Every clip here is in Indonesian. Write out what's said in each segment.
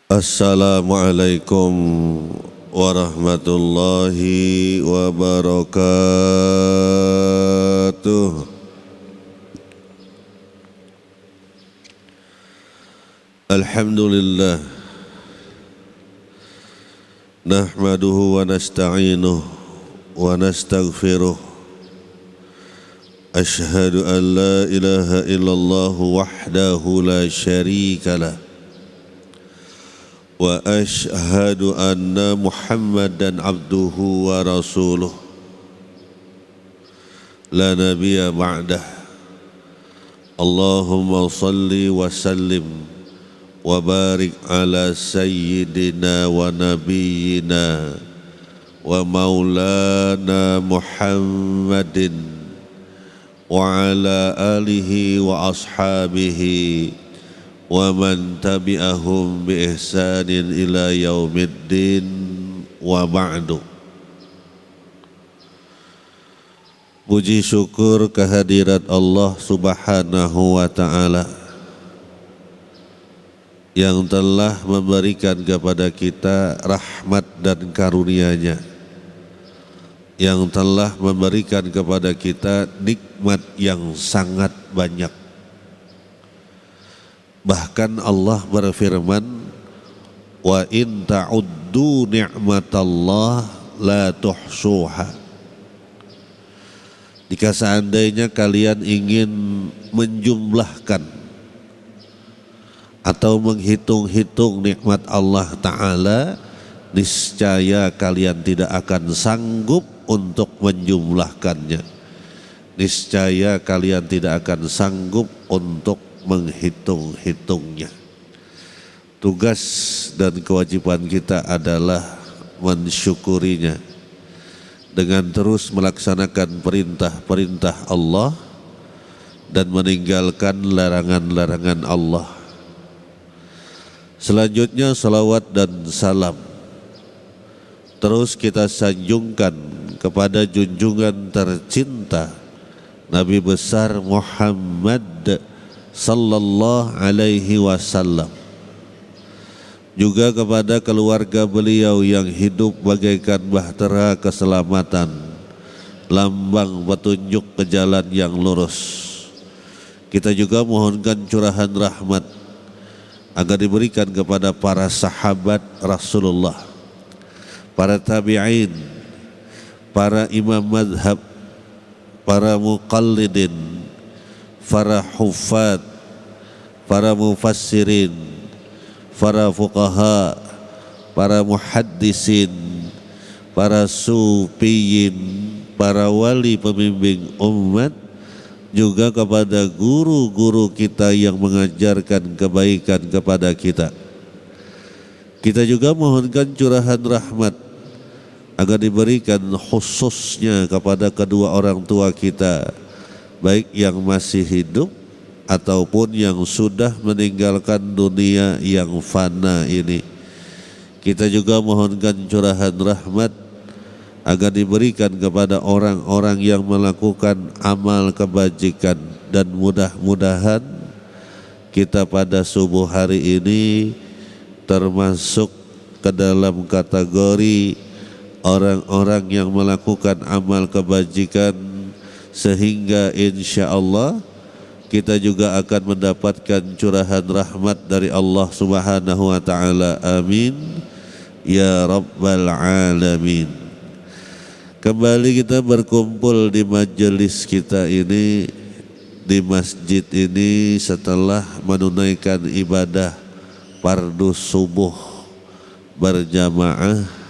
Assalamualaikum warahmatullahi wabarakatuh. Alhamdulillah, nahmaduhu wa nasta'inuhu wa nastaghfiruh. Ashhadu an la ilaha illallah wahdahu la syarika lah. Wa ashhadu anna Muhammadan abduhu wa rasuluh la nabiyya ba'dah. Allahumma salli wa sallim wa barik ala sayyidina wa nabiyyina wa maulana Muhammadin wa ala alihi wa ashabihi wa man tabi'ahum bi ihsanin ila yaumiddin wa ba'du. Puji syukur kehadirat Allah Subhanahu wa ta'ala yang telah memberikan kepada kita rahmat dan karunia-Nya, yang telah memberikan kepada kita nikmat yang sangat banyak. Bahkan Allah berfirman, wa in ta'uddu ni'matallah la tuhsuha. Jika seandainya kalian ingin menjumlahkan atau menghitung-hitung nikmat Allah Ta'ala, niscaya kalian tidak akan sanggup untuk menjumlahkannya. Niscaya kalian tidak akan sanggup untuk menghitung-hitungnya. Tugas dan kewajiban kita adalah mensyukurinya dengan terus melaksanakan perintah-perintah Allah dan meninggalkan larangan-larangan Allah. Selanjutnya salawat dan salam terus kita sanjungkan kepada junjungan tercinta Nabi besar Muhammad sallallahu alaihi wasallam, juga kepada keluarga beliau yang hidup bagaikan bahtera keselamatan, lambang petunjuk ke jalan yang lurus. Kita juga mohonkan curahan rahmat agar diberikan kepada para sahabat Rasulullah, para tabi'in, para imam madhab, para muqallidin, para huffaz, para mufassirin, para fuqaha, para muhaddisin, para sufiyin, para wali pembimbing umat, juga kepada guru-guru kita yang mengajarkan kebaikan kepada kita. Kita juga mohonkan curahan rahmat agar diberikan khususnya kepada kedua orang tua kita, baik yang masih hidup ataupun yang sudah meninggalkan dunia yang fana ini. Kita juga mohonkan curahan rahmat agar diberikan kepada orang-orang yang melakukan amal kebajikan, dan mudah-mudahan kita pada subuh hari ini termasuk ke dalam kategori orang-orang yang melakukan amal kebajikan, sehingga insya Allah kita juga akan mendapatkan curahan rahmat dari Allah Subhanahu wa ta'ala. Amin ya rabbal alamin. Kembali kita berkumpul di majelis kita ini, di masjid ini, setelah menunaikan ibadah fardu subuh berjamaah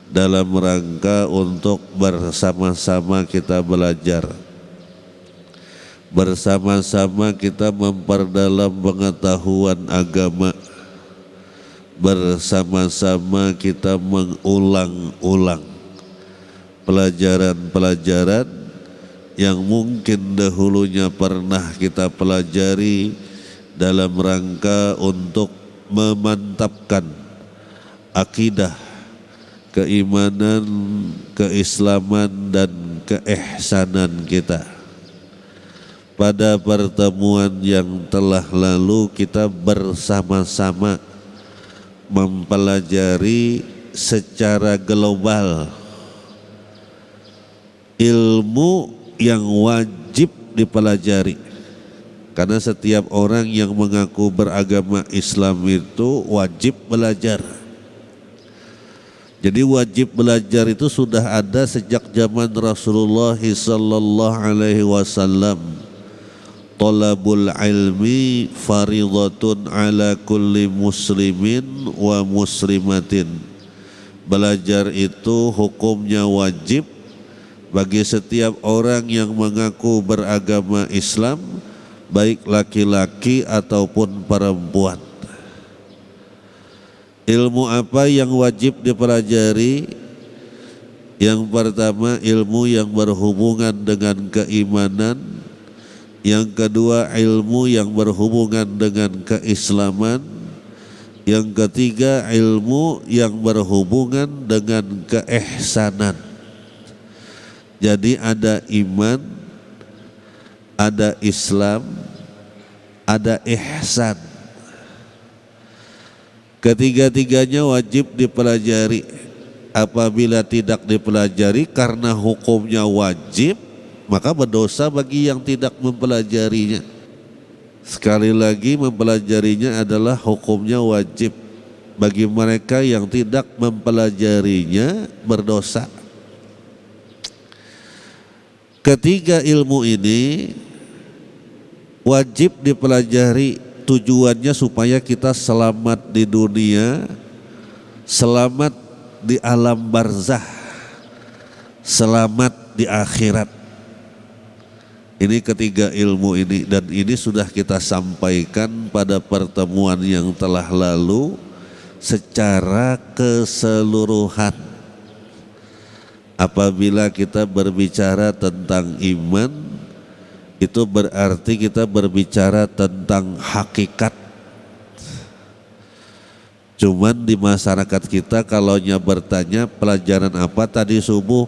dalam rangka untuk bersama-sama kita belajar, bersama-sama kita memperdalam pengetahuan agama, bersama-sama kita mengulang-ulang pelajaran-pelajaran yang mungkin dahulunya pernah kita pelajari dalam rangka untuk memantapkan akidah, keimanan, keislaman, dan keihsanan kita. Pada pertemuan yang telah lalu kita bersama-sama mempelajari secara global ilmu yang wajib dipelajari, karena setiap orang yang mengaku beragama Islam itu wajib belajar. Jadi wajib belajar itu sudah ada sejak zaman Rasulullah sallallahu alaihi wasallam. Talabul ilmi faridatun ala kulli muslimin wa muslimatin. Belajar itu hukumnya wajib bagi setiap orang yang mengaku beragama Islam, baik laki-laki ataupun perempuan. Ilmu apa yang wajib dipelajari? Yang pertama, ilmu yang berhubungan dengan keimanan. Yang kedua, ilmu yang berhubungan dengan keislaman. Yang ketiga, ilmu yang berhubungan dengan keihsanan. Jadi ada iman, ada Islam, ada ihsan. Ketiga-tiganya wajib dipelajari. Apabila tidak dipelajari karena hukumnya wajib, maka berdosa bagi yang tidak mempelajarinya. Sekali lagi, mempelajarinya adalah hukumnya wajib. Bagi mereka yang tidak mempelajarinya berdosa. Ketiga ilmu ini wajib dipelajari, tujuannya supaya kita selamat di dunia, selamat di alam barzah, selamat di akhirat. Ini ketiga ilmu ini, dan ini sudah kita sampaikan pada pertemuan yang telah lalu secara keseluruhan. Apabila kita berbicara tentang iman, itu berarti kita berbicara tentang hakikat. Cuman di masyarakat kita kalaunya bertanya pelajaran apa tadi subuh,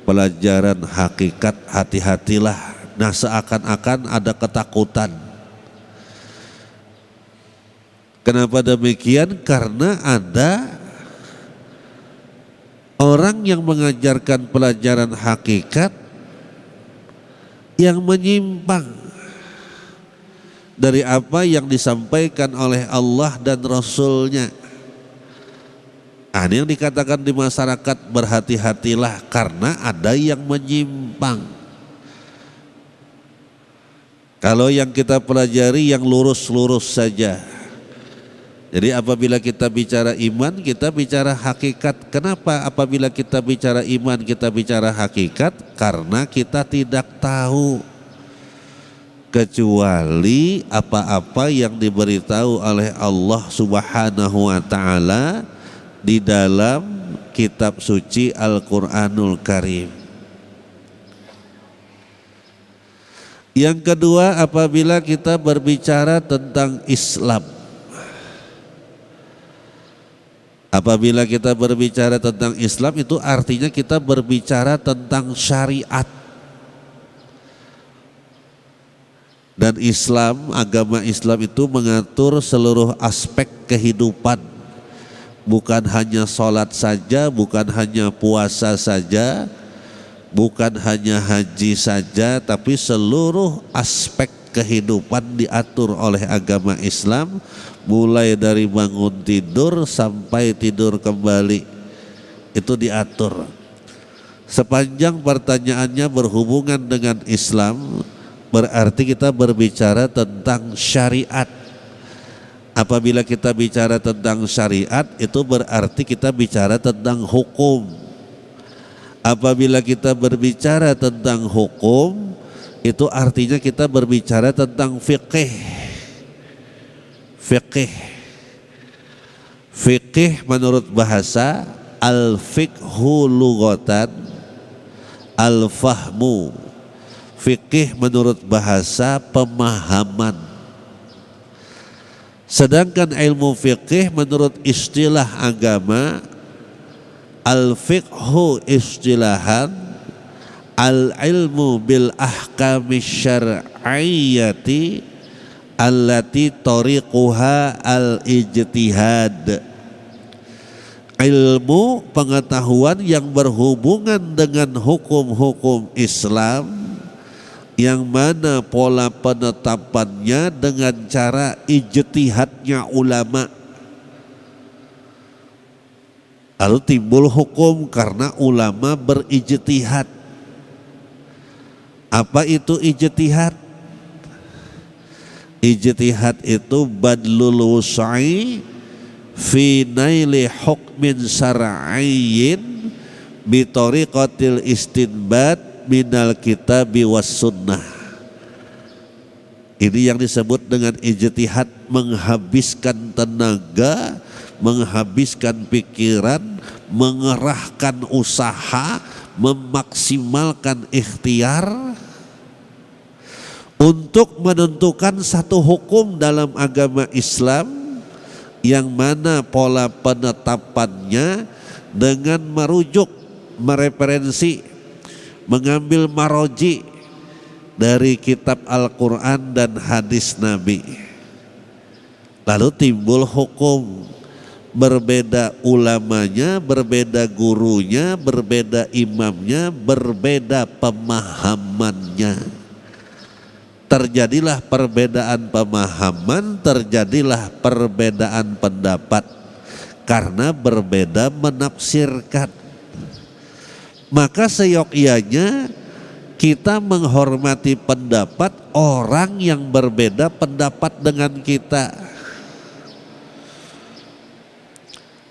pelajaran hakikat, hati-hatilah. Nah, seakan-akan ada ketakutan. Kenapa demikian? Karena ada orang yang mengajarkan pelajaran hakikat yang menyimpang dari apa yang disampaikan oleh Allah dan Rasulnya. Ini yang dikatakan di masyarakat, berhati-hatilah karena ada yang menyimpang. Kalau yang kita pelajari yang lurus-lurus saja. Jadi apabila kita bicara iman, kita bicara hakikat. Kenapa apabila kita bicara iman, kita bicara hakikat? Karena kita tidak tahu kecuali apa-apa yang diberitahu oleh Allah Subhanahu wa ta'ala di dalam kitab suci Al-Quranul Karim. Yang kedua, apabila kita berbicara tentang Islam, apabila kita berbicara tentang Islam, itu artinya kita berbicara tentang syariat. Dan Islam, agama Islam itu mengatur seluruh aspek kehidupan. Bukan hanya sholat saja, bukan hanya puasa saja, bukan hanya haji saja, tapi seluruh aspek kehidupan diatur oleh agama Islam. Mulai dari bangun tidur sampai tidur kembali itu diatur. Sepanjang pertanyaannya berhubungan dengan Islam, berarti kita berbicara tentang syariat. Apabila kita bicara tentang syariat, itu berarti kita bicara tentang hukum. Apabila kita berbicara tentang hukum, itu artinya kita berbicara tentang fiqih. Fikih menurut bahasa, al-fiqhu lughatan, al-fahmu. Fikih menurut bahasa pemahaman. Sedangkan ilmu fikih menurut istilah agama, al-fiqhu istilahan, al-ilmu bil ahkami syar'iyyati allati tariquha al-ijtihad. ilmu pengetahuan yang berhubungan dengan hukum-hukum Islam, yang mana pola penetapannya dengan cara ijtihadnya ulama. Lalu timbul hukum karena ulama berijtihad. Apa itu ijtihad? Ijtihad itu badlul wus'i fi naili hukmin syar'iyyin bi tariqatil istinbat minal kitabi was sunnah. Ini yang disebut dengan ijtihad, menghabiskan tenaga, menghabiskan pikiran, mengerahkan usaha, memaksimalkan ikhtiar untuk menentukan satu hukum dalam agama Islam, yang mana pola penetapannya dengan merujuk, mereferensi, mengambil maroji dari kitab Al-Quran dan hadis Nabi. Lalu timbul hukum, berbeda ulamanya, berbeda gurunya, berbeda imamnya, berbeda pemahamannya. Terjadilah perbedaan pemahaman, terjadilah perbedaan pendapat, karena berbeda menafsirkan. Maka seyogyanya kita menghormati pendapat orang yang berbeda pendapat dengan kita.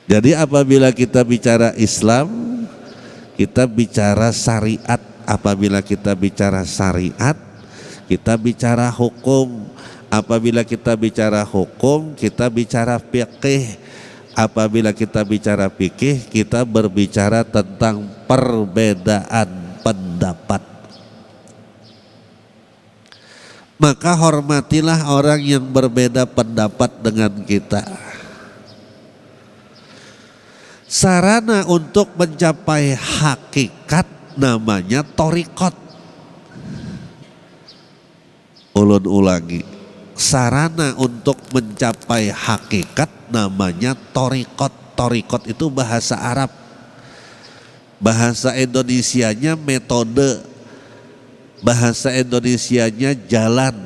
Jadi apabila kita bicara Islam, kita bicara syariat. Apabila kita bicara syariat, kita bicara hukum. Apabila kita bicara hukum, kita bicara fikih. Apabila kita bicara fikih, kita berbicara tentang perbedaan pendapat. Maka hormatilah orang yang berbeda pendapat dengan kita. Sarana untuk mencapai hakikat namanya thariqat. Ulun ulangi, sarana untuk mencapai hakikat namanya thariqat. Thariqat itu bahasa Arab, bahasa Indonesianya metode, bahasa Indonesianya jalan,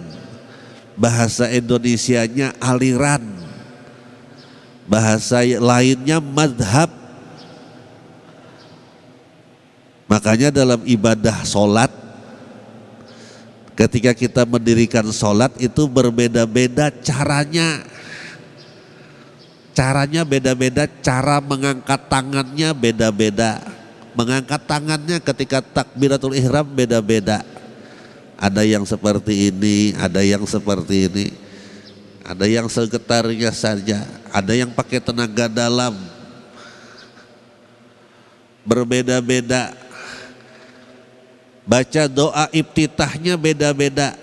bahasa Indonesianya aliran, bahasa lainnya madhab. Makanya dalam ibadah sholat, ketika kita mendirikan sholat itu berbeda-beda caranya. Caranya beda-beda, cara mengangkat tangannya beda-beda. Mengangkat tangannya ketika takbiratul ihram beda-beda. Ada yang seperti ini, ada yang seperti ini. Ada yang segetarnya saja, ada yang pakai tenaga dalam. Berbeda-beda. Baca doa iftitahnya beda-beda.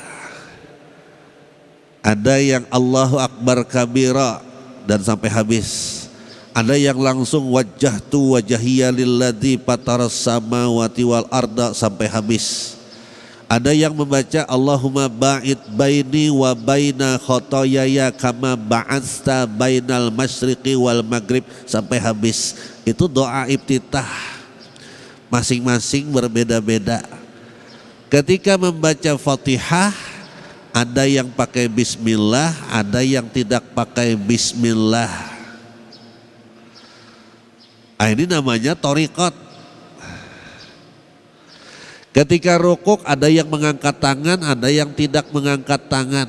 Ada yang Allahu Akbar kabira dan sampai habis. Ada yang langsung wajjahtu wajhiya lilladzi fataras samawati wal arda sampai habis. Ada yang membaca Allahumma ba'id baini wa baina khotoyaya kama ba'asta bainal masyriqi wal maghrib sampai habis. Itu doa iftitah. Masing-masing berbeda-beda. Ketika membaca Fatihah, ada yang pakai bismillah, ada yang tidak pakai bismillah. Ini namanya thariqat. Ketika rukuk ada yang mengangkat tangan, ada yang tidak mengangkat tangan.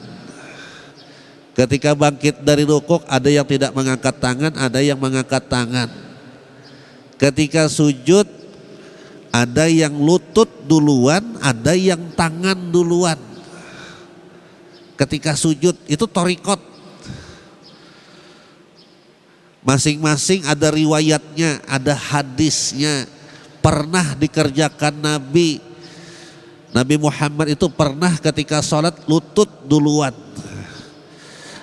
Ketika bangkit dari rukuk ada yang tidak mengangkat tangan, ada yang mengangkat tangan. Ketika sujud ada yang lutut duluan, ada yang tangan duluan. Ketika sujud itu thariqat. Masing-masing ada riwayatnya, ada hadisnya. Pernah dikerjakan Nabi. Nabi Muhammad itu pernah ketika sholat lutut duluan.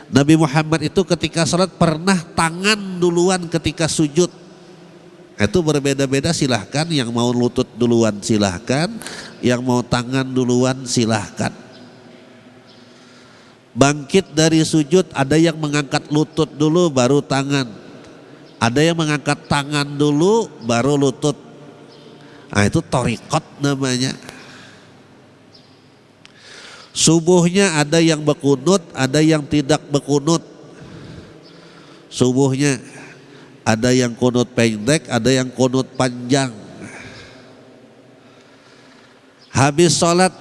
Nabi Muhammad itu ketika sholat pernah tangan duluan ketika sujud. Itu berbeda-beda, silahkan. Yang mau lutut duluan silahkan, yang mau tangan duluan silahkan. Bangkit dari sujud ada yang mengangkat lutut dulu baru tangan. Ada yang mengangkat tangan dulu baru lutut. Nah itu thariqat namanya. Subuhnya ada yang berkunut, ada yang tidak berkunut. Subuhnya ada yang kunut pendek, ada yang kunut panjang. Habis sholat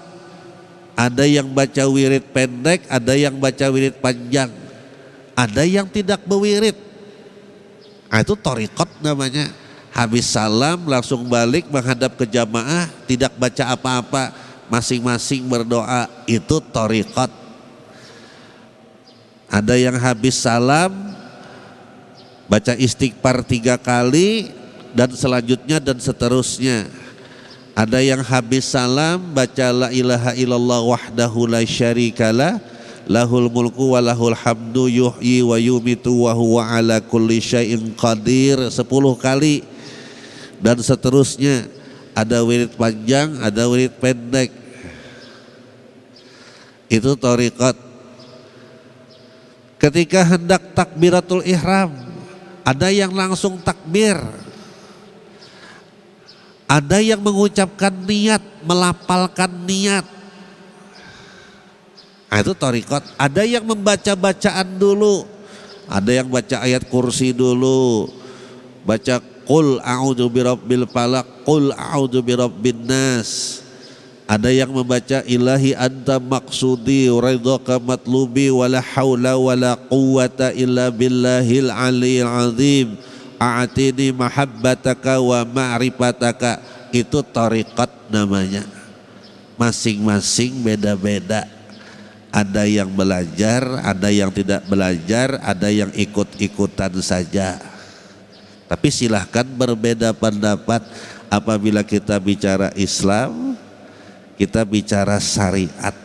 ada yang baca wirid pendek, ada yang baca wirid panjang, ada yang tidak berwirid. Nah, itu thariqat namanya. Habis salam langsung balik menghadap ke jamaah, tidak baca apa-apa, masing-masing berdoa. Itu thariqat. Ada yang habis salam baca istighfar 3 kali dan selanjutnya dan seterusnya. Ada yang habis salam baca la ilaha illallah wahdahu la syarikalah lahul mulku wa lahul hamdu yuhyi wa yumitu wa huwa ala kulli syai'in qadir 10 kali dan seterusnya. Ada wirid panjang, ada wirid pendek. Itu thariqat. Ketika hendak takbiratul ihram, ada yang langsung takbir, ada yang mengucapkan niat, melafalkan niat. Nah, itu thariqat. Ada yang membaca bacaan dulu, ada yang baca ayat kursi dulu, baca qul a'udzu birabbil falaq, qul a'udzu birabbin nas. Ada yang membaca ilahi anta maqsudi ridhaka matlubi wala haula wala quwwata illa billahil aliyil azim a'tini mahabbataka wa ma'rifataka. Itu thariqat namanya. Masing-masing beda-beda. Ada yang belajar, ada yang tidak belajar, ada yang ikut-ikutan saja. Tapi silahkan berbeda pendapat. Apabila kita bicara Islam, kita bicara syariat,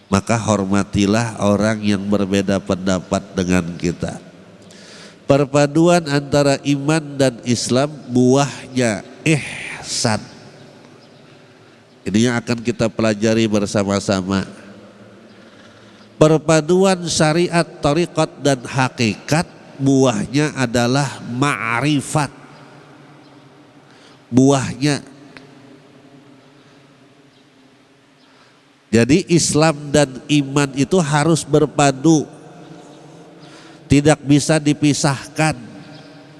maka hormatilah orang yang berbeda pendapat dengan kita. Perpaduan antara iman dan Islam buahnya ihsan. Ini yang akan kita pelajari bersama-sama. Perpaduan syariat, thariqat dan hakikat buahnya adalah ma'rifat. Buahnya. Jadi Islam dan iman itu harus berpadu, tidak bisa dipisahkan.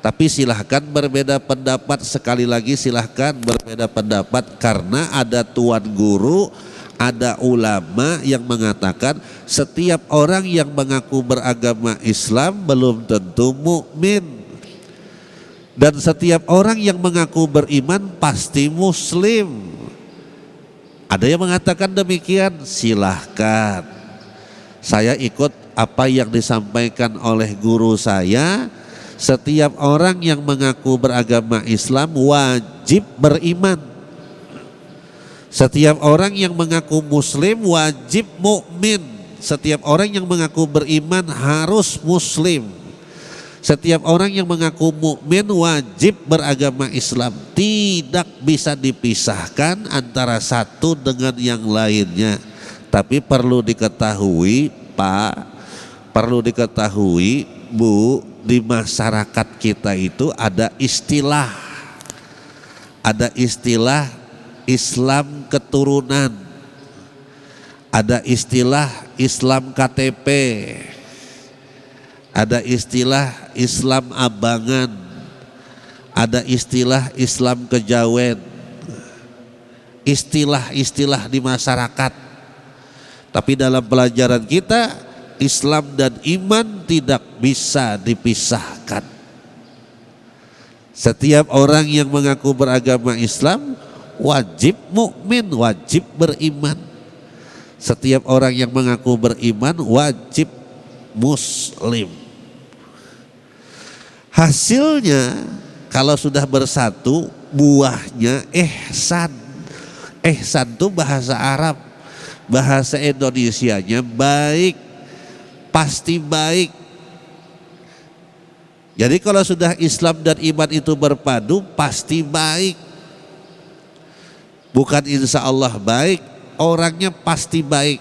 Tapi silahkan berbeda pendapat, sekali lagi silahkan berbeda pendapat, karena ada tuan guru, ada ulama yang mengatakan setiap orang yang mengaku beragama Islam belum tentu mukmin, dan setiap orang yang mengaku beriman pasti muslim. Ada yang mengatakan demikian, silahkan. Saya ikut apa yang disampaikan oleh guru saya. Setiap orang yang mengaku beragama Islam wajib beriman. Setiap orang yang mengaku muslim wajib mukmin. Setiap orang yang mengaku beriman harus muslim. Setiap orang yang mengaku mukmin wajib beragama Islam. Tidak bisa dipisahkan antara satu dengan yang lainnya. Tapi perlu diketahui Pak, perlu diketahui Bu, di masyarakat kita itu ada istilah Islam keturunan, ada istilah Islam KTP, ada istilah Islam abangan, ada istilah Islam kejawen, istilah-istilah di masyarakat. Tapi dalam pelajaran kita, Islam dan iman tidak bisa dipisahkan. Setiap orang yang mengaku beragama Islam wajib mukmin, wajib beriman. Setiap orang yang mengaku beriman wajib muslim. Hasilnya kalau sudah bersatu, buahnya ihsan. Ihsan itu bahasa Arab, bahasa Indonesianya baik, pasti baik. Jadi kalau sudah Islam dan iman itu berpadu, pasti baik. Bukan insya Allah baik, orangnya pasti baik.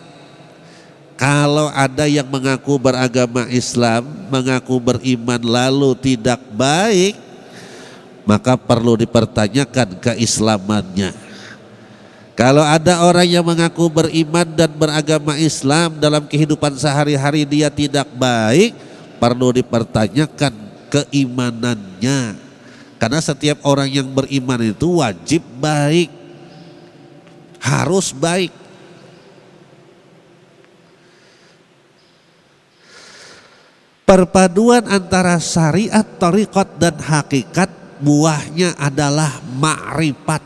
Kalau ada yang mengaku beragama Islam, mengaku beriman lalu tidak baik, maka perlu dipertanyakan keislamannya. Kalau ada orang yang mengaku beriman dan beragama Islam dalam kehidupan sehari-hari dia tidak baik, perlu dipertanyakan keimanannya. Karena setiap orang yang beriman itu wajib baik, harus baik. Perpaduan antara syariat, thariqat dan hakikat buahnya adalah ma'rifat.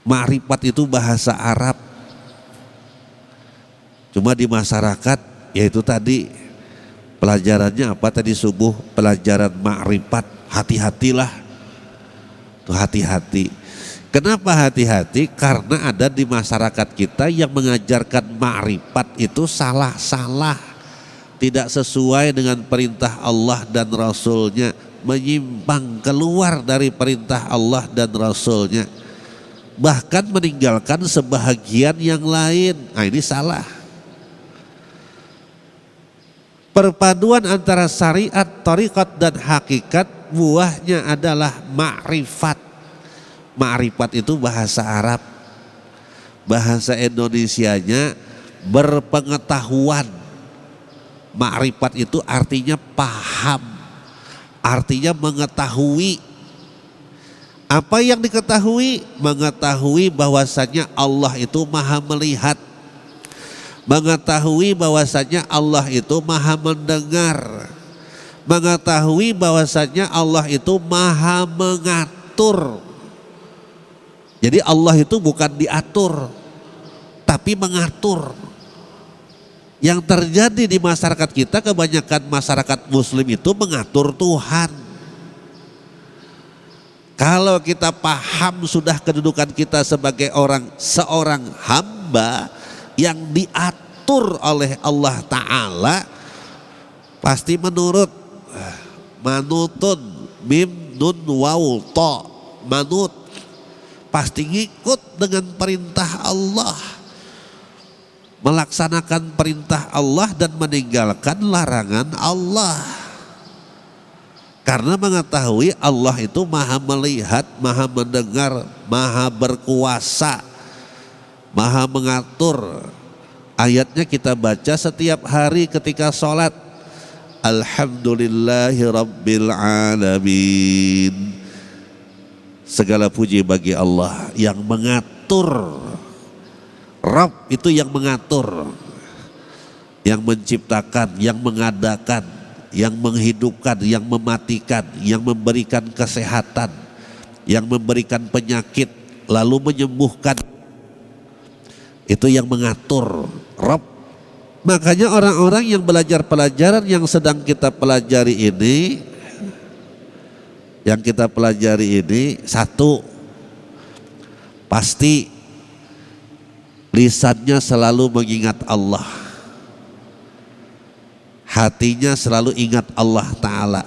Ma'rifat itu bahasa Arab. Cuma di masyarakat yaitu tadi pelajarannya apa tadi subuh, pelajaran ma'rifat. Hati-hatilah. Tuh hati-hati. Kenapa hati-hati? Karena ada di masyarakat kita yang mengajarkan ma'rifat itu salah-salah. Tidak sesuai dengan perintah Allah dan Rasulnya, menyimpang keluar dari perintah Allah dan Rasulnya, bahkan meninggalkan sebahagian yang lain. Nah ini salah. Perpaduan antara syariat, thariqat dan hakikat buahnya adalah ma'rifat. Ma'rifat itu bahasa Arab, bahasa Indonesianya berpengetahuan. Ma'rifat itu artinya paham, artinya mengetahui. Apa yang diketahui? Mengetahui bahwasanya Allah itu maha melihat, mengetahui bahwasanya Allah itu maha mendengar, mengetahui bahwasanya Allah itu maha mengatur. Jadi Allah itu bukan diatur, tapi mengatur. Yang terjadi di masyarakat kita, kebanyakan masyarakat muslim itu mengatur Tuhan. Kalau kita paham sudah kedudukan kita sebagai seorang hamba yang diatur oleh Allah Ta'ala, pasti menurut, manutun, mim nun waw ta, manut, pasti ngikut dengan perintah Allah, melaksanakan perintah Allah dan meninggalkan larangan Allah. Karena mengetahui Allah itu maha melihat, maha mendengar, maha berkuasa, maha mengatur. Ayatnya kita baca setiap hari ketika sholat. Alhamdulillahi Rabbil Alamin. Segala puji bagi Allah yang mengatur. Rabb itu yang mengatur, yang menciptakan, yang mengadakan, yang menghidupkan, yang mematikan, yang memberikan kesehatan, yang memberikan penyakit, lalu menyembuhkan. Itu yang mengatur, Rabb. Makanya orang-orang yang belajar pelajaran yang sedang kita pelajari ini, satu, pasti lisannya selalu mengingat Allah, hatinya selalu ingat Allah Ta'ala,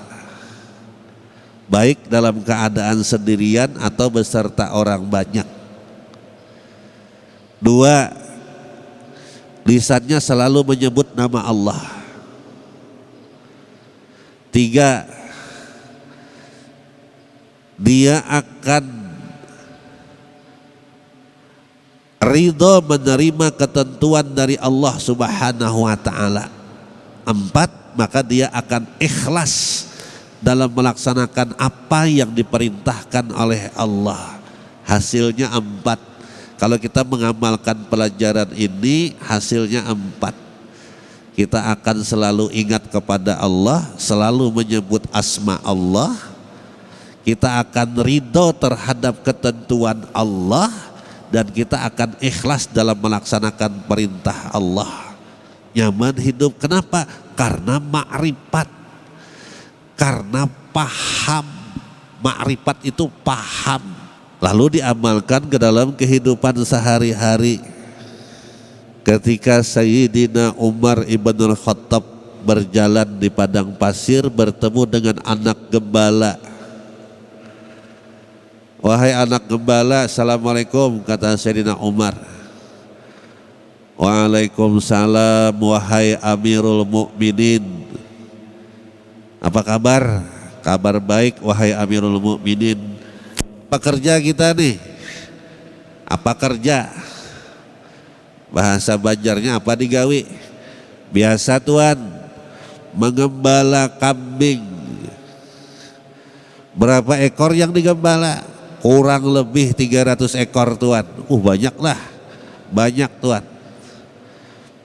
baik dalam keadaan sendirian atau beserta orang banyak. Dua, lisannya selalu menyebut nama Allah. Tiga, dia akan ridho menerima ketentuan dari Allah Subhanahu wa Ta'ala. Empat, maka dia akan ikhlas dalam melaksanakan apa yang diperintahkan oleh Allah. Hasilnya empat. Kalau kita mengamalkan pelajaran ini, hasilnya empat. Kita akan selalu ingat kepada Allah, selalu menyebut asma Allah. Kita akan ridho terhadap ketentuan Allah, dan kita akan ikhlas dalam melaksanakan perintah Allah. Nyaman hidup. Kenapa? Karena ma'rifat, karena paham. Ma'rifat itu paham, lalu diamalkan ke dalam kehidupan sehari-hari. Ketika Sayyidina Umar ibn Khattab berjalan di padang pasir bertemu dengan anak gembala. Wahai anak gembala, assalamualaikum, kata Sayyidina Umar. Waalaikumsalam wahai Amirul Mukminin. Apa kabar? Kabar baik wahai Amirul Mukminin. Apa kerja kita nih? Apa kerja? Bahasa Banjarnya apa digawi? Biasa tuan, mengembala kambing. Berapa ekor yang digembala? Kurang lebih 300 ekor tuan. Banyak lah, banyak tuan.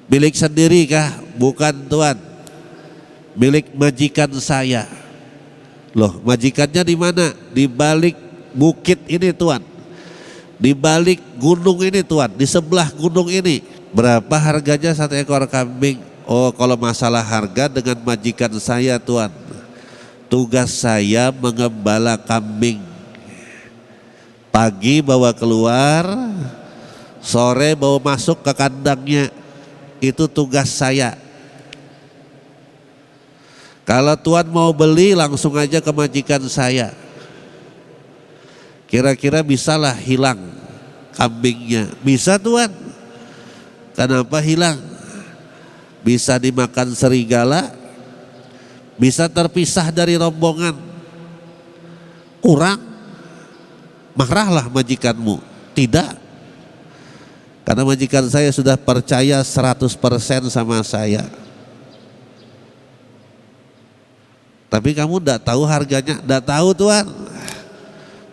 Milik sendiri kah? Bukan tuan, milik majikan saya. Loh, majikannya di mana? Di balik bukit ini tuan, di balik gunung ini tuan, di sebelah gunung ini. Berapa harganya satu ekor kambing? Oh, kalau masalah harga dengan majikan saya tuan, tugas saya mengembala kambing. Pagi bawa keluar, sore bawa masuk ke kandangnya. Itu tugas saya. Kalau tuan mau beli langsung aja ke majikan saya. Kira-kira bisalah hilang kambingnya. Bisa tuan. Kenapa hilang? Bisa dimakan serigala, bisa terpisah dari rombongan. Kurang, marahlah majikanmu. Tidak. Karena majikan saya sudah percaya 100% sama saya. Tapi kamu tidak tahu harganya? Tidak tahu tuan.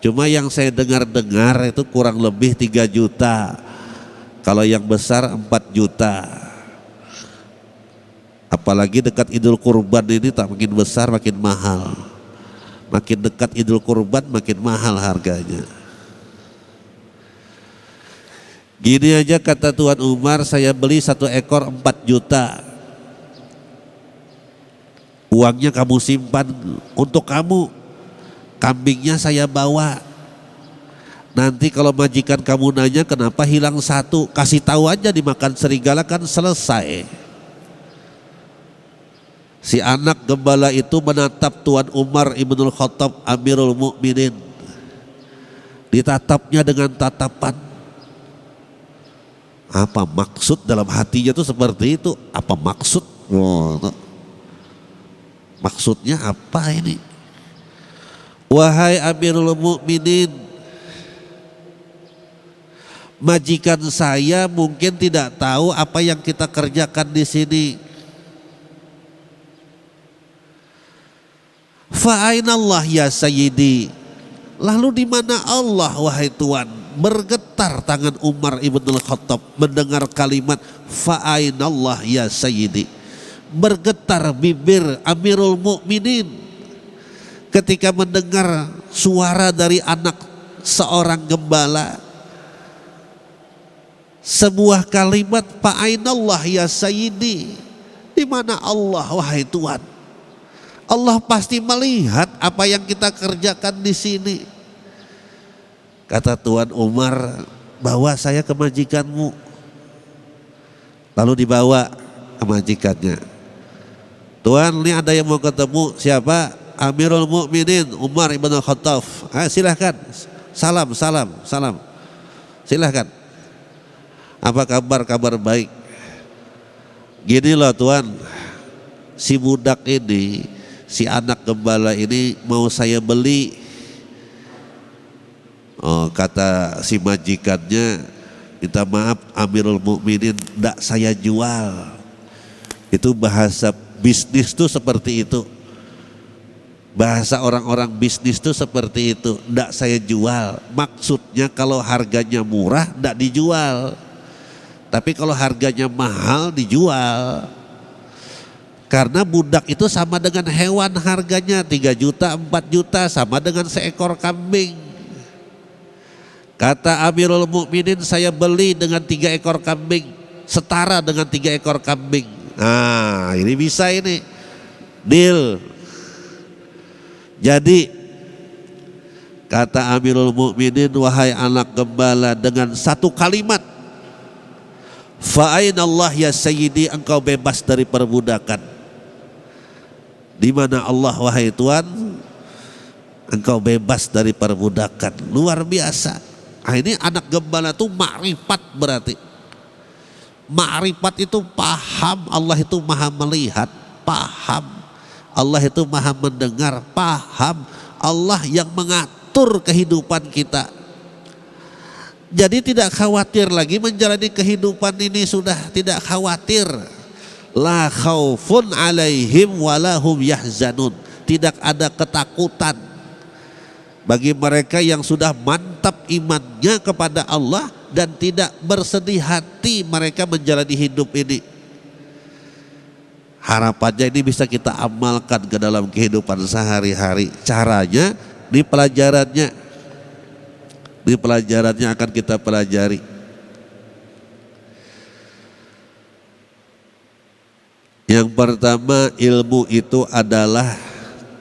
Cuma yang saya dengar-dengar itu kurang lebih 3 juta. Kalau yang besar 4 juta. Apalagi dekat Idul Kurban ini tak makin besar makin mahal. Makin dekat Idul Kurban makin mahal harganya. Gini aja kata Tuan Umar, saya beli 1 ekor 4 juta. Uangnya kamu simpan untuk kamu. Kambingnya saya bawa. Nanti kalau majikan kamu nanya kenapa hilang 1, kasih tahu aja dimakan serigala kan selesai. Si anak gembala itu menatap Tuan Umar Ibnul Khattab Amirul Mukminin. Ditatapnya dengan tatapan. Apa maksud dalam hatinya tuh seperti itu? Apa maksud? Maksudnya apa ini? Wahai Amirul Mukminin, majikan saya mungkin tidak tahu apa yang kita kerjakan di sini. Fa'ainallah ya Sayyidi. Lalu di mana Allah wahai Tuan? Bergetar tangan Umar Ibnul Khattab mendengar kalimat fa'ainallah ya Sayyidi. Bergetar bibir Amirul Mukminin ketika mendengar suara dari anak seorang gembala. Sebuah kalimat fa'ainallah ya Sayyidi. Di mana Allah wahai Tuhan? Allah pasti melihat apa yang kita kerjakan di sini. Kata Tuan Umar, bawa saya ke majikanmu. Lalu dibawa ke majikannya. Tuan, ini ada yang mau ketemu. Siapa? Amirul Mukminin Umar Ibn Khattab. Silahkan. Salam. Silahkan. Apa kabar? Kabar baik. Gini loh Tuan, si budak ini, si anak gembala ini mau saya beli. Oh, kata si majikannya, minta maaf Amirul Mukminin, tidak saya jual. Itu bahasa bisnis tuh seperti itu. Bahasa orang-orang bisnis tuh seperti itu. Tidak saya jual. Maksudnya kalau harganya murah tidak dijual. Tapi kalau harganya mahal dijual. Karena budak itu sama dengan hewan harganya 3 juta, 4 juta sama dengan seekor kambing. Kata Amirul Mukminin, saya beli dengan 3 ekor kambing, setara dengan 3 ekor kambing. Nah, ini bisa ini. Deal. Jadi kata Amirul Mukminin, wahai anak gembala, dengan 1 kalimat, fa'ainallah ya Sayyidi, engkau bebas dari perbudakan. Di mana Allah wahai Tuhan? Engkau bebas dari perbudakan. Luar biasa. Ini anak gembala itu makrifat berarti. Ma'rifat itu paham Allah itu maha melihat, paham Allah itu maha mendengar, paham Allah yang mengatur kehidupan kita. Jadi tidak khawatir lagi menjalani kehidupan ini, sudah tidak khawatir. La khaufun alaihim walahum yahzanun. Tidak ada ketakutan bagi mereka yang sudah mantap imannya kepada Allah dan tidak bersedih hati mereka menjalani hidup ini. Harapannya ini bisa kita amalkan ke dalam kehidupan sehari-hari. Caranya di pelajarannya. Di pelajarannya akan kita pelajari. Yang pertama, ilmu itu adalah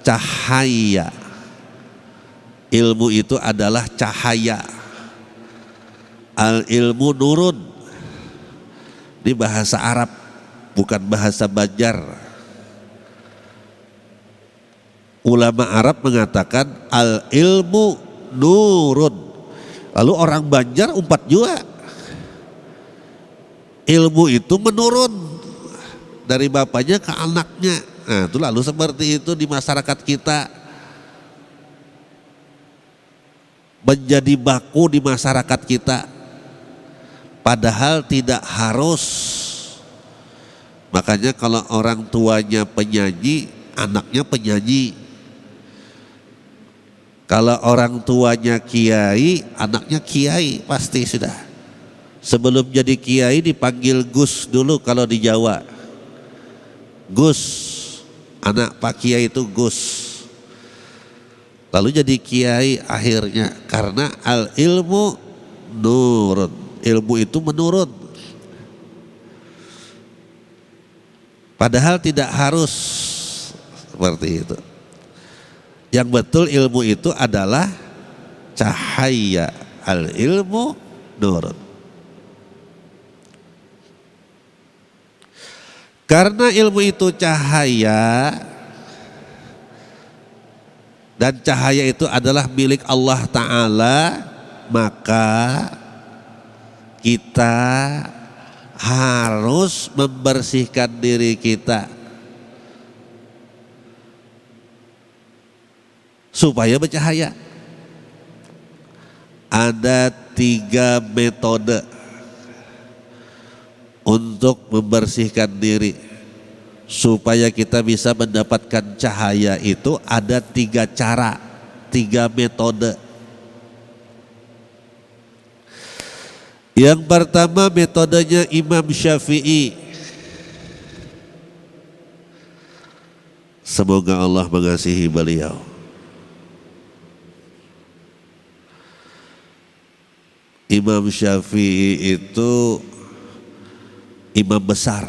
cahaya. Ilmu itu adalah cahaya. Al ilmu nurun. Ini bahasa Arab, bukan bahasa Banjar. Ulama Arab mengatakan al ilmu nurun. Lalu orang Banjar umpat juga. Ilmu itu menurun dari bapaknya ke anaknya. Nah, itu lalu seperti itu di masyarakat kita. Menjadi baku di masyarakat kita, padahal tidak harus. Makanya kalau orang tuanya penyanyi, anaknya penyanyi. Kalau orang tuanya kiai, anaknya kiai pasti sudah. Sebelum jadi kiai dipanggil Gus dulu kalau di Jawa. Gus, anak Pak Kiai itu Gus. Lalu jadi kiai akhirnya, karena al ilmu nurun, ilmu itu menurun. Padahal tidak harus seperti itu. Yang betul ilmu itu adalah cahaya, al ilmu nurun. Karena ilmu itu cahaya, dan cahaya itu adalah milik Allah Ta'ala, maka kita harus membersihkan diri kita supaya bercahaya. Ada 3 metode untuk membersihkan diri. Supaya kita bisa mendapatkan cahaya itu ada 3 cara, 3 metode. Yang pertama metodenya Imam Syafi'i. Semoga Allah mengasihi beliau. Imam Syafi'i itu imam besar.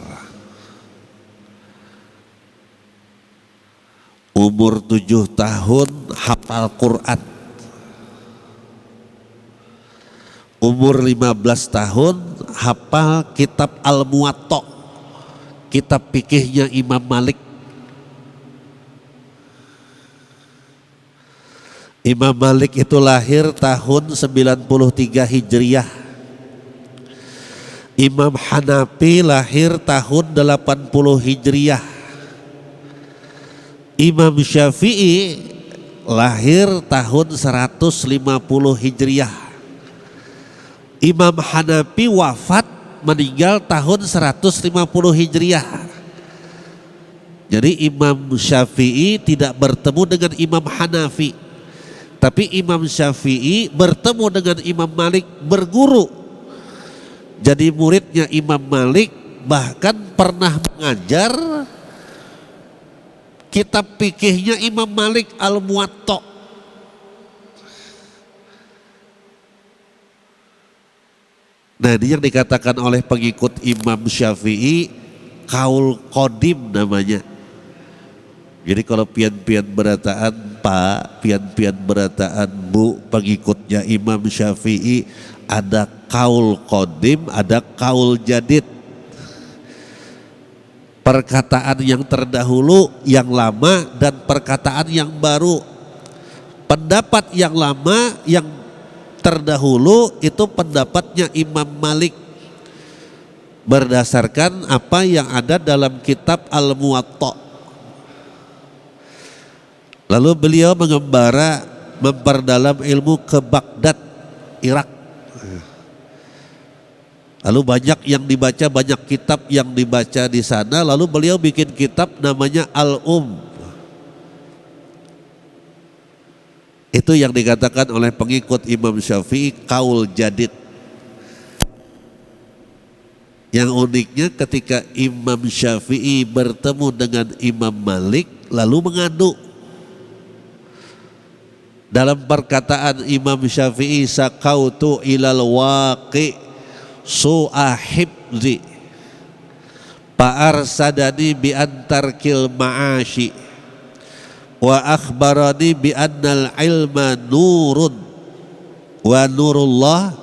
Umur 7 tahun hafal Quran. Umur 15 tahun hafal kitab Al-Muwatta, kitab fikihnya Imam Malik. Imam Malik itu lahir tahun 93 Hijriah. Imam Hanafi lahir tahun 80 Hijriah. Imam Syafi'i lahir tahun 150 Hijriah. Imam Hanafi wafat meninggal tahun 150 Hijriah. Jadi Imam Syafi'i tidak bertemu dengan Imam Hanafi, tapi Imam Syafi'i bertemu dengan Imam Malik, berguru. Jadi muridnya Imam Malik, bahkan pernah mengajar kitab fikihnya Imam Malik Al-Muwatta. Nah, ini yang dikatakan oleh pengikut Imam Syafi'i kaul qadim namanya. Jadi kalau pian-pian berataan Pak, pian-pian berataan Bu, pengikutnya Imam Syafi'i, ada kaul qadim, ada kaul jadid. Perkataan yang terdahulu, yang lama, dan perkataan yang baru. Pendapat yang lama, yang terdahulu itu pendapatnya Imam Malik. berdasarkan apa yang ada dalam kitab Al-Muwatta. Lalu beliau mengembara memperdalam ilmu ke Baghdad, Irak. Lalu banyak yang dibaca, banyak kitab yang dibaca di sana. Lalu beliau bikin kitab namanya Al-Um. Itu yang dikatakan oleh pengikut Imam Syafi'i kaul jadid. Yang uniknya ketika Imam Syafi'i bertemu dengan Imam Malik lalu mengadu. Dalam perkataan Imam Syafi'i, sakautu ilal waqi su'ahibzi fa'arsadani bi antarkil ma'ashi wa akhbarani bi annal ilma nurun wa nurullah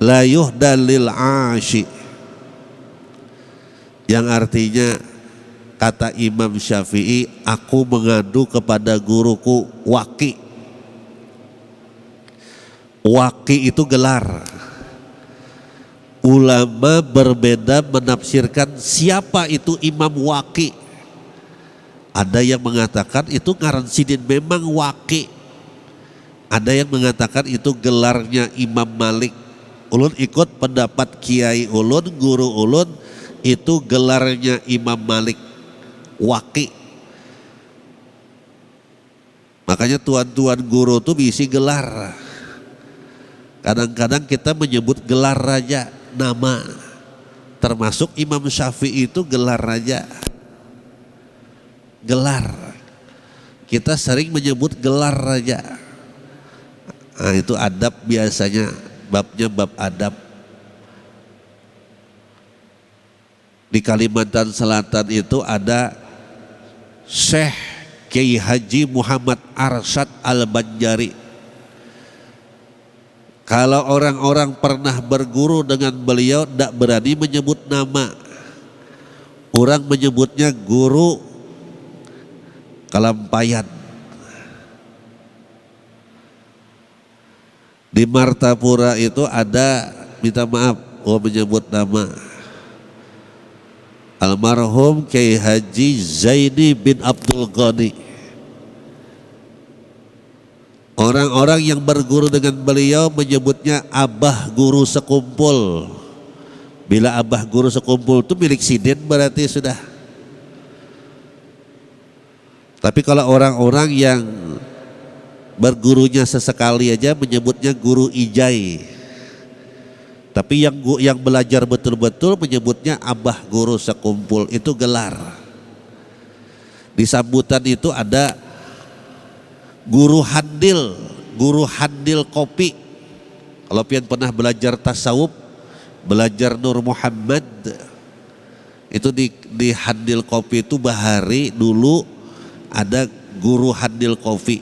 la yuhdal lil ashi. Yang artinya, kata Imam Syafi'i, aku mengadu kepada guruku Waqi. Waqi itu gelar. Ulama berbeda menafsirkan siapa itu Imam Waqi. Ada yang mengatakan itu ngaran sidin memang Waqi. Ada yang mengatakan itu gelarnya Imam Malik. Ulun ikut pendapat Kiai ulun, guru ulun, itu gelarnya Imam Malik, Waqi. Makanya tuan-tuan guru tuh bisi gelar. Kadang-kadang kita menyebut gelar raja, nama. Termasuk Imam Syafi'i itu gelar raja. Gelar, kita sering menyebut gelar raja. Nah, itu adab biasanya, babnya bab adab. Di Kalimantan Selatan itu ada Syekh Kiai Haji Muhammad Arsyad Al-Banjari. Kalau orang-orang pernah berguru dengan beliau tidak berani menyebut nama. Orang menyebutnya guru Kalampayan. Di Martapura itu ada, minta maaf, menyebut nama almarhum Kiai Haji Zaini bin Abdul Ghani. Orang-orang yang berguru dengan beliau menyebutnya abah guru sekumpul. Bila abah guru sekumpul itu milik sidin berarti sudah. Tapi kalau orang-orang yang bergurunya sesekali aja menyebutnya guru ijai. Tapi yang belajar betul-betul menyebutnya abah guru sekumpul, itu gelar. Di sambutan itu ada guru handil kopi. Kalau pian pernah belajar tasawuf, belajar Nur Muhammad, itu di handil kopi itu bahari dulu ada guru handil kopi,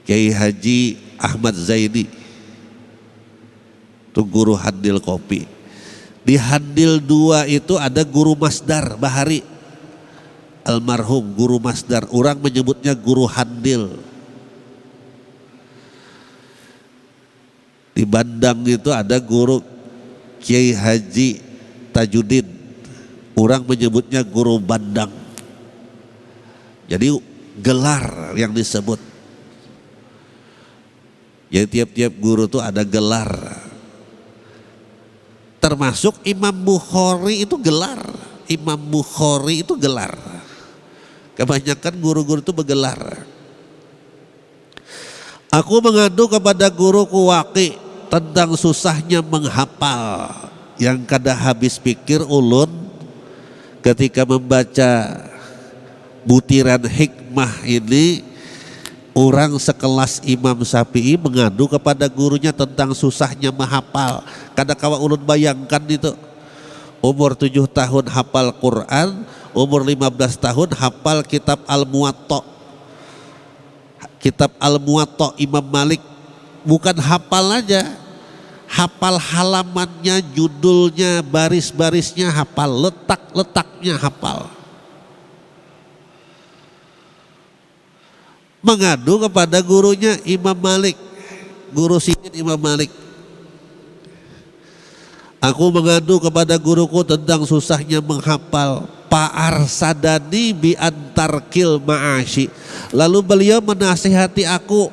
Kiai Haji Ahmad Zaini, itu guru handil kopi. Di handil 2 itu ada guru masdar bahari, almarhum guru masdar, orang menyebutnya guru handil. Di Bandang itu ada guru Kiai Haji Tajudin, orang menyebutnya guru Bandang. Jadi gelar yang disebut. Jadi tiap-tiap guru itu ada gelar. Termasuk Imam Bukhari itu gelar. Imam Bukhari itu gelar. Kebanyakan guru-guru itu bergelar. Aku mengadu kepada guruku Waqi tentang susahnya menghafal. Yang kada habis pikir ulun ketika membaca butiran hikmah ini, orang sekelas Imam Syafi'i mengadu kepada gurunya tentang susahnya menghafal. Kada kawa ulun bayangkan itu, umur 7 tahun hafal Quran, umur 15 tahun hafal kitab Al-Muwatta. Kitab Al-Muwatta Imam Malik, bukan hafal aja, hafal halamannya, judulnya, baris-barisnya hafal, letak-letaknya hafal. Mengadu kepada gurunya Imam Malik, guru sidin Imam Malik. Aku mengadu kepada guruku tentang susahnya menghafal. Fa'arsadani bi antarkil ma'ashi. Lalu beliau menasihati aku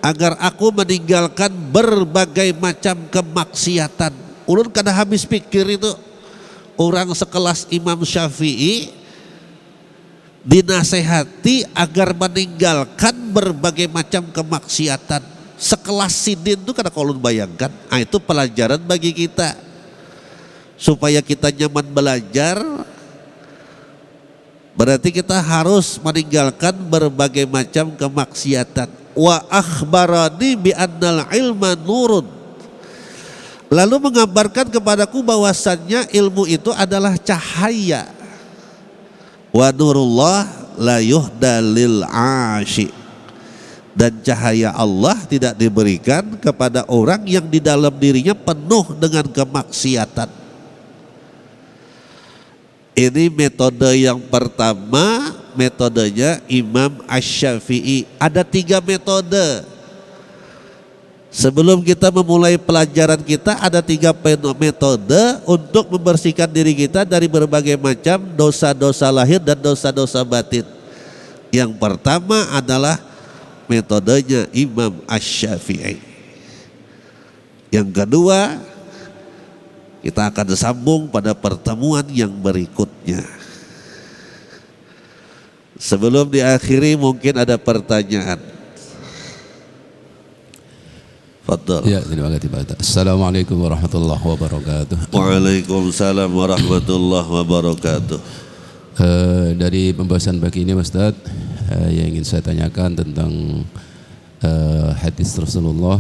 agar aku meninggalkan berbagai macam kemaksiatan. Ulun kada habis pikir itu, orang sekelas Imam Syafi'i dinasehati agar meninggalkan berbagai macam kemaksiatan. Sekelas Sidin itu kada ulun bayangkan. Nah, itu pelajaran bagi kita supaya kita nyaman belajar. Berarti kita harus meninggalkan berbagai macam kemaksiatan. Wa akhbarani bi annal ilma nurun. Lalu mengabarkan kepadaku bahwasannya ilmu itu adalah cahaya. Wa nurullah la yuhda lil ashi. Dan cahaya Allah tidak diberikan kepada orang yang di dalam dirinya penuh dengan kemaksiatan. Ini metode yang pertama, metodenya Imam Asy-Syafi'i. Ada 3 metode. Sebelum kita memulai pelajaran kita, ada 3 metode untuk membersihkan diri kita dari berbagai macam dosa-dosa lahir dan dosa-dosa batin. Yang pertama adalah metodenya Imam Asy-Syafi'i. Yang kedua, kita akan sambung pada pertemuan yang berikutnya. Sebelum diakhiri mungkin ada pertanyaan. Fadhal. Ya, terima kasih Pak. Assalamualaikum warahmatullahi wabarakatuh. Waalaikumsalam warahmatullahi wabarakatuh. Dari pembahasan pagi ini Mas Ustaz, yang ingin saya tanyakan tentang hadis Rasulullah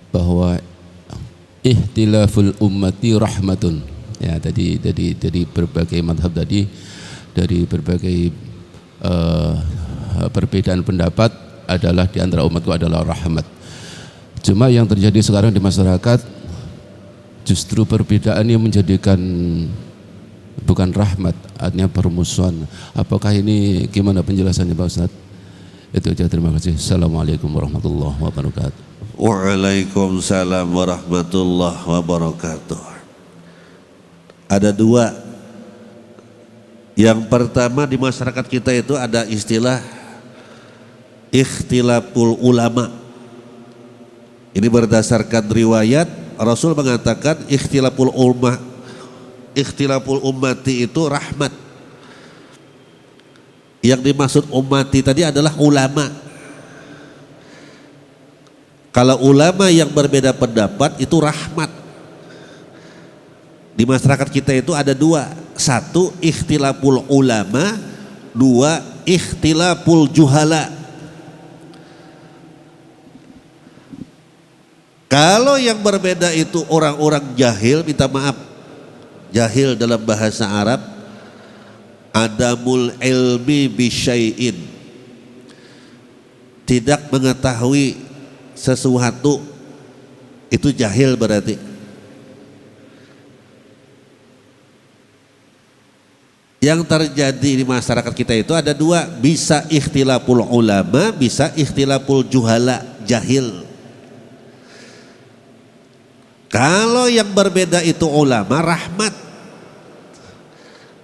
bahwa ihtilaful ummati rahmatun. Ya, tadi dari berbagai madhab tadi, dari berbagai perbedaan pendapat adalah di antara umatku adalah rahmat. Cuma yang terjadi sekarang di masyarakat justru perbedaan yang menjadikan bukan rahmat, artinya permusuhan. Apakah ini gimana penjelasannya Pak Ustaz? Itu aja, terima kasih. Assalamualaikum warahmatullahi wabarakatuh. Waalaikumsalam warahmatullahi wabarakatuh. Ada 2. Yang pertama, di masyarakat kita itu ada istilah ikhtilaful ulama. Ini berdasarkan riwayat Rasul mengatakan ikhtilaful ummati itu rahmat. Yang dimaksud ummati tadi adalah ulama. Kalau ulama yang berbeda pendapat itu rahmat. Di masyarakat kita itu ada 2. 1 ikhtilaful ulama, 2 ikhtilaful juhala. Kalau yang berbeda itu orang-orang jahil, minta maaf, jahil dalam bahasa Arab, adamul ilmi bisyai'in, tidak mengetahui sesuatu, itu jahil berarti. Yang terjadi di masyarakat kita itu ada 2, bisa ikhtilaful ulama, bisa ikhtilaful juhala, jahil. Kalau yang berbeda itu ulama, rahmat.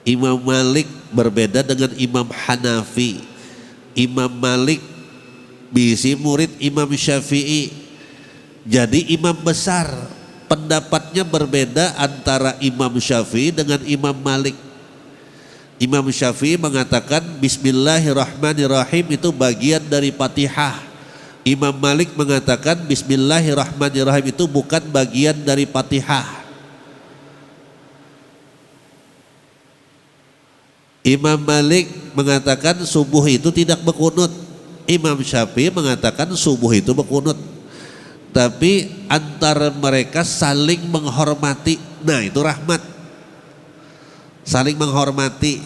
Imam Malik berbeda dengan Imam Hanafi. Imam Malik bisi murid Imam Syafi'i. Jadi imam besar. Pendapatnya berbeda antara Imam Syafi'i dengan Imam Malik. Imam Syafi'i mengatakan Bismillahirrahmanirrahim itu bagian dari Fatihah. Imam Malik mengatakan Bismillahirrahmanirrahim itu bukan bagian dari Fatihah. Imam Malik mengatakan subuh itu tidak berkunut. Imam Syafi'i mengatakan subuh itu berkunut. Tapi antara mereka saling menghormati. Nah, itu rahmat. Saling menghormati.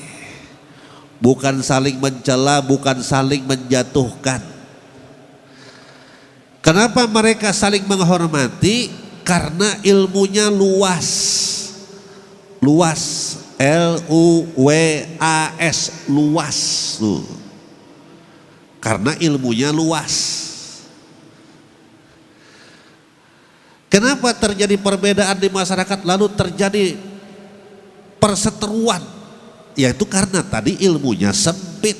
Bukan saling mencela, bukan saling menjatuhkan. Kenapa mereka saling menghormati? Karena ilmunya luas. Luas. L-U-W-A-S, luas. Karena ilmunya luas. Kenapa terjadi perbedaan di masyarakat lalu terjadi perseteruan? Yaitu karena tadi ilmunya sempit.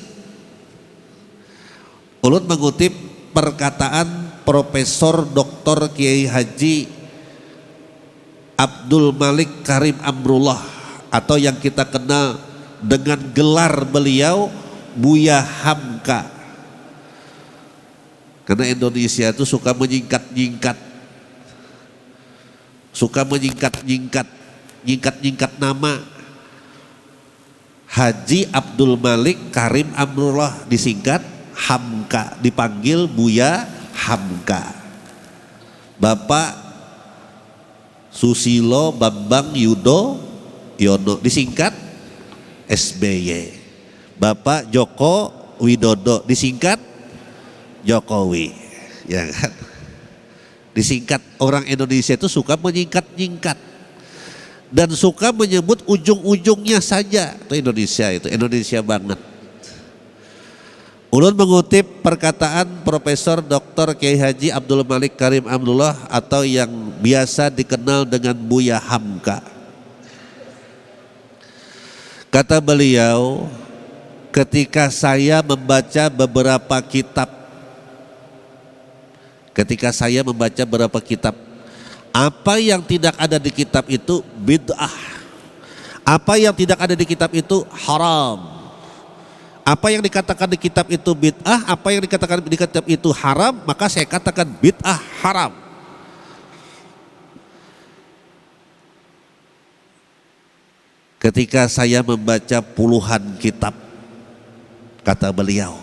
Ulun mengutip perkataan Profesor Dr. Kiai Haji Abdul Malik Karim Amrullah, atau yang kita kenal dengan gelar beliau Buya Hamka. Karena Indonesia itu suka menyingkat-nyingkat, nyingkat nama. Haji Abdul Malik Karim Amrullah disingkat Hamka, dipanggil Buya Hamka. Bapak Susilo Bambang Yudhoyono disingkat SBY. Bapak Joko Widodo disingkat Jokowi, ya kan? Disingkat. Orang Indonesia itu suka menyingkat-nyingkat dan suka menyebut ujung-ujungnya saja. Itu Indonesia banget. Ulun mengutip perkataan Profesor Dr. Kiai Haji Abdul Malik Karim Amrullah, atau yang biasa dikenal dengan Buya Hamka. Kata beliau, ketika saya membaca beberapa kitab, apa yang tidak ada di kitab itu bid'ah, apa yang tidak ada di kitab itu haram, apa yang dikatakan di kitab itu bid'ah, apa yang dikatakan di kitab itu haram, maka saya katakan bid'ah haram. Ketika saya membaca puluhan kitab, kata beliau,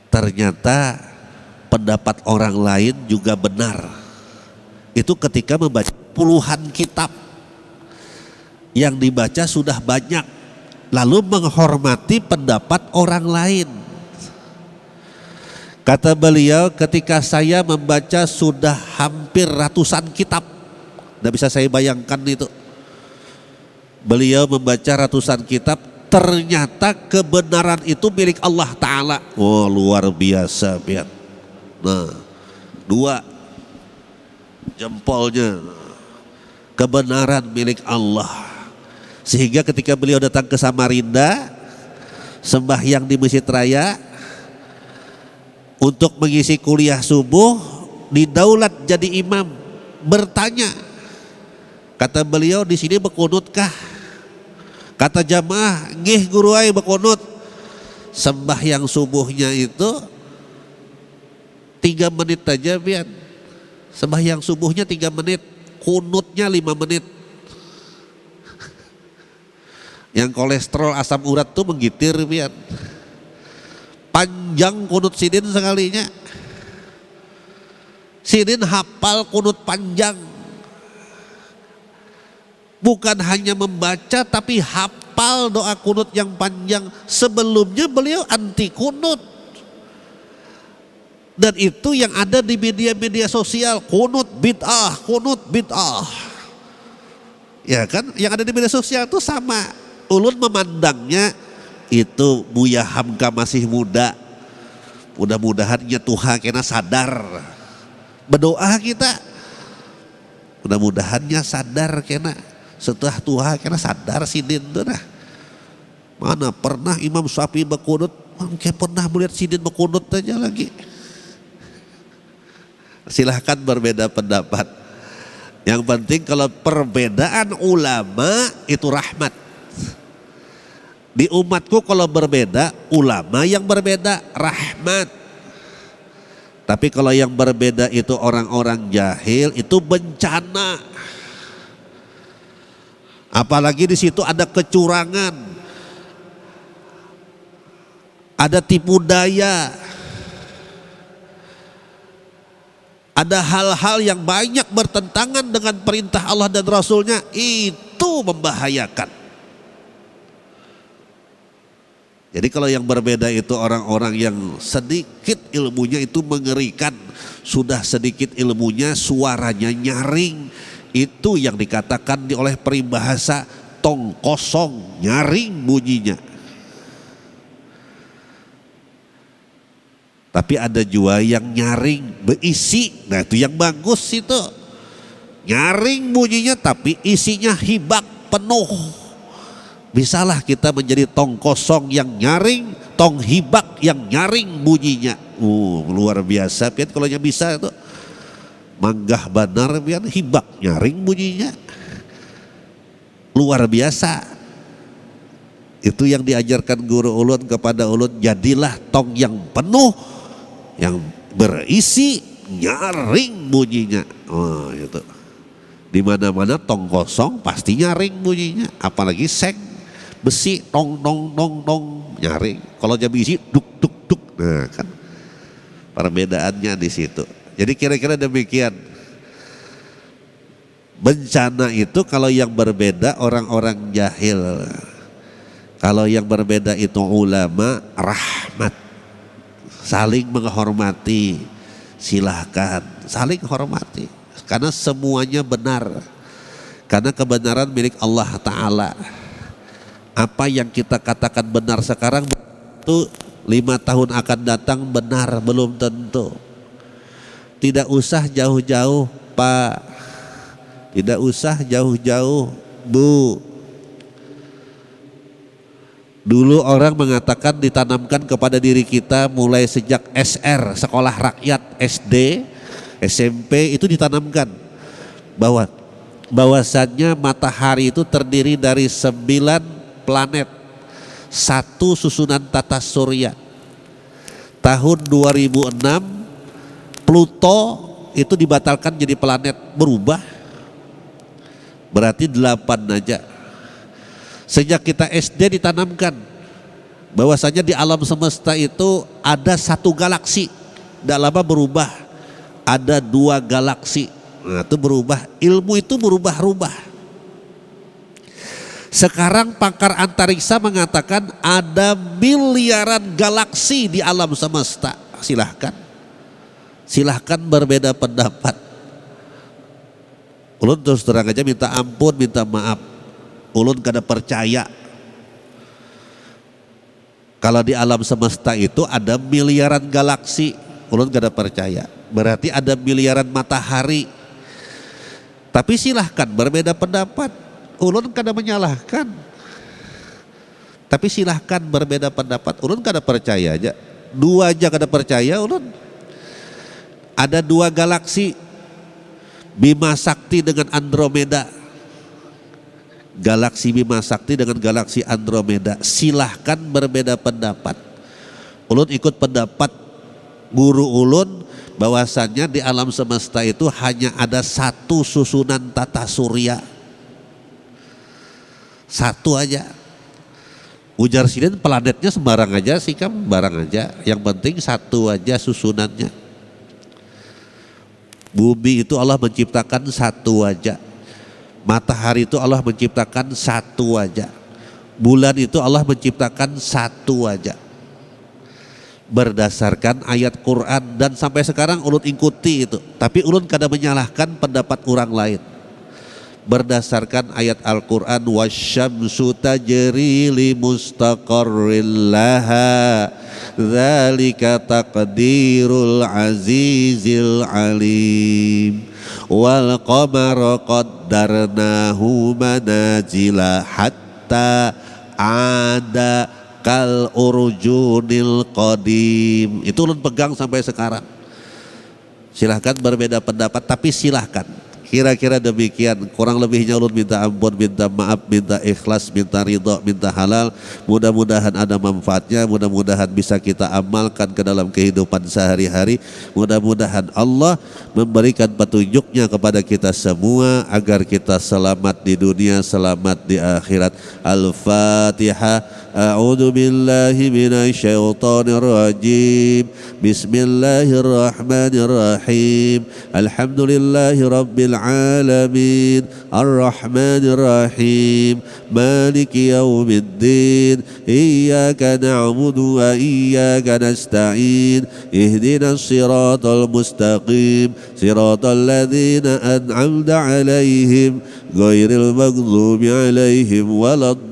ternyata pendapat orang lain juga benar. Itu ketika membaca puluhan kitab, yang dibaca sudah banyak, lalu menghormati pendapat orang lain. Kata beliau, ketika saya membaca sudah hampir ratusan kitab, tidak bisa saya bayangkan itu. Beliau membaca ratusan kitab, ternyata kebenaran itu milik Allah Ta'ala. Oh, luar biasa, biar. Nah, dua jempolnya, kebenaran milik Allah. Sehingga ketika beliau datang ke Samarinda, sembahyang di Masjid Raya untuk mengisi kuliah subuh, didaulat jadi imam, bertanya, kata beliau, di sini berkunutkah? Kata jamaah, nggih guru ai berkunut. Sembahyang subuhnya itu 3 menit aja, biar. Sembahyang subuhnya 3 menit, kunutnya 5 menit. Yang kolesterol asam urat tuh menggitir, biar. Panjang kunut sidin sekalinya. Sidin hafal kunut panjang. Bukan hanya membaca tapi hafal doa kunut yang panjang. Sebelumnya beliau anti kunut. Dan itu yang ada di media-media sosial, kunut bid'ah, kunut bid'ah. Ya kan, yang ada di media sosial itu sama. Ulun memandangnya itu Buya Hamka masih muda. Mudah-mudahan Tuhan kena sadar. Berdoa kita. Mudah-mudahannya sadar kena. Setelah Tuhan kena sadar sidin tuh nah. Mana pernah Imam Syafi'i berkunut, kayak pernah melihat sidin berkunut aja lagi. Silahkan berbeda pendapat. Yang penting kalau perbedaan ulama itu rahmat. Di umatku kalau berbeda, ulama yang berbeda rahmat. Tapi kalau yang berbeda itu orang-orang jahil, itu bencana. Apalagi di situ ada kecurangan, ada tipu daya, ada hal-hal yang banyak bertentangan dengan perintah Allah dan Rasulnya, itu membahayakan. Jadi kalau yang berbeda itu orang-orang yang sedikit ilmunya itu mengerikan, sudah sedikit ilmunya suaranya nyaring. Itu yang dikatakan oleh peribahasa tong kosong, nyaring bunyinya. Tapi ada juga yang nyaring berisi, nah itu yang bagus itu. Nyaring bunyinya tapi isinya hibak penuh. Bisalah kita menjadi tong kosong yang nyaring, tong hibak yang nyaring bunyinya. Luar biasa, pian kalau yang bisa itu. Manggah banar pian hibak nyaring bunyinya. Luar biasa. Itu yang diajarkan guru ulun kepada ulun, jadilah tong yang penuh, yang berisi, nyaring bunyinya. Itu. Di mana-mana tong kosong pasti nyaring bunyinya, apalagi seng besi tong tong tong tong nyaring. Kalau jam isi duk duk duk. Nah, kan perbedaannya di situ. Jadi kira-kira demikian. Bencana itu kalau yang berbeda orang-orang jahil. Kalau yang berbeda itu ulama, rahmat. Saling menghormati. Silahkan saling hormati. Karena semuanya benar. Karena kebenaran milik Allah Ta'ala. Apa yang kita katakan benar sekarang itu 5 tahun akan datang benar belum tentu. Tidak usah jauh-jauh Pak. Tidak usah jauh-jauh Bu. Dulu orang mengatakan ditanamkan kepada diri kita mulai sejak SR, sekolah rakyat, SD, SMP itu ditanamkan bahwasannya matahari itu terdiri dari 9 planet, 1 susunan tata surya. Tahun 2006 Pluto itu dibatalkan jadi planet, berubah. Berarti 8 aja. Sejak kita SD ditanamkan bahwasanya di alam semesta itu ada 1 galaksi, tidak lama berubah. Ada 2 galaksi, nah itu berubah. Ilmu itu berubah-ubah. Sekarang pakar antariksa mengatakan ada miliaran galaksi di alam semesta. Silahkan berbeda pendapat. Ulun terus terang aja minta ampun, minta maaf. Ulun kada percaya kalau di alam semesta itu ada miliaran galaksi. Ulun kada percaya. Berarti ada miliaran matahari. Tapi silahkan berbeda pendapat. Ulun kada menyalahkan. Tapi silahkan berbeda pendapat. Ulun kada percaya aja. 2 aja kada percaya ulun. Ada 2 galaksi, Bima Sakti dengan Andromeda. Galaksi Bima Sakti dengan galaksi Andromeda. Silahkan berbeda pendapat. Ulun ikut pendapat guru ulun bahwasannya di alam semesta itu hanya ada 1 susunan tata surya. 1 aja. Ujar Sidin planetnya sembarang aja sih kan, barang aja. Yang penting 1 aja susunannya. Bumi itu Allah menciptakan 1 aja. Matahari itu Allah menciptakan 1 aja. Bulan itu Allah menciptakan 1 aja. Berdasarkan ayat Quran, dan sampai sekarang ulun ikuti itu. Tapi ulun kada menyalahkan pendapat orang lain. Berdasarkan ayat Al-Quran, wasyamsu tajri li mustaqarril laha dzalika taqdirul azizil alim wal qamara qaddarnahu manazila hatta ada kal urjunil qadim. Itu ulun pegang sampai sekarang. Silahkan berbeda pendapat, tapi silahkan. Kira-kira demikian. Kurang lebihnya ulun minta ampun, minta maaf, minta ikhlas, minta ridho, minta halal. Mudah-mudahan ada manfaatnya, mudah-mudahan bisa kita amalkan ke dalam kehidupan sehari-hari. Mudah-mudahan Allah memberikan petunjuknya kepada kita semua agar kita selamat di dunia, selamat di akhirat. Al-Fatihah. A'udzu billahi minasy syaithanir rajim. Bismillahirrahmanirrahim. Alhamdulillahi rabbil alamin. Arrahmanir rahim. Maliki yaumiddin. Iyyaka na'budu wa iyyaka nasta'in. Ihdinas siratal mustaqim. Siratal ladzina an'amta 'alaihim ghairil maghdubi 'alaihim waladdallin.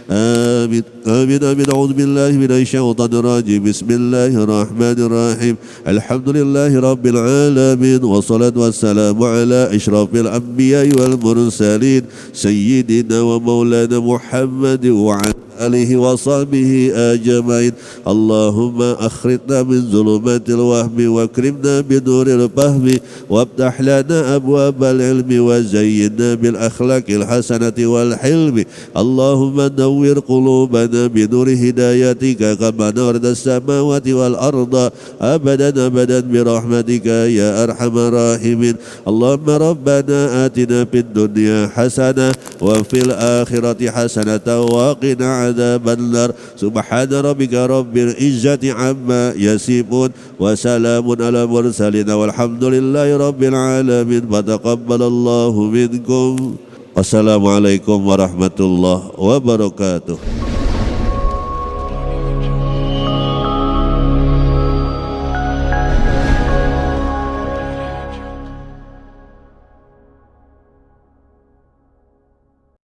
Amin. آمين آمين. أعوذ بالله من الشيطان الرجيم. بسم الله الرحمن الرحيم. الحمد لله رب العالمين، والصلاة والسلام على أشرف الأنبياء والمرسلين سيدنا ومولانا محمد وعلى آله وصحبه أجمعين. اللهم أخرجنا من ظلمات الوهم واكرمنا بنور الفهم، وافتح لنا أبواب العلم وزينا بالأخلاق الحسنة والحلم. اللهم نور قلوبنا بنور هدايتك كما نورت السماوات والأرض أبدا أبدا برحمتك يا أرحم الراحمين. اللهم ربنا آتنا في الدنيا حسنة وفي الآخرة حسنة وقنا عذاب النار. سبحان ربك رب العزة عما يصفون وسلام على المرسلين والحمد لله رب العالمين. فتقبل الله منكم. Wassalamualaikum warahmatullahi wabarakatuh.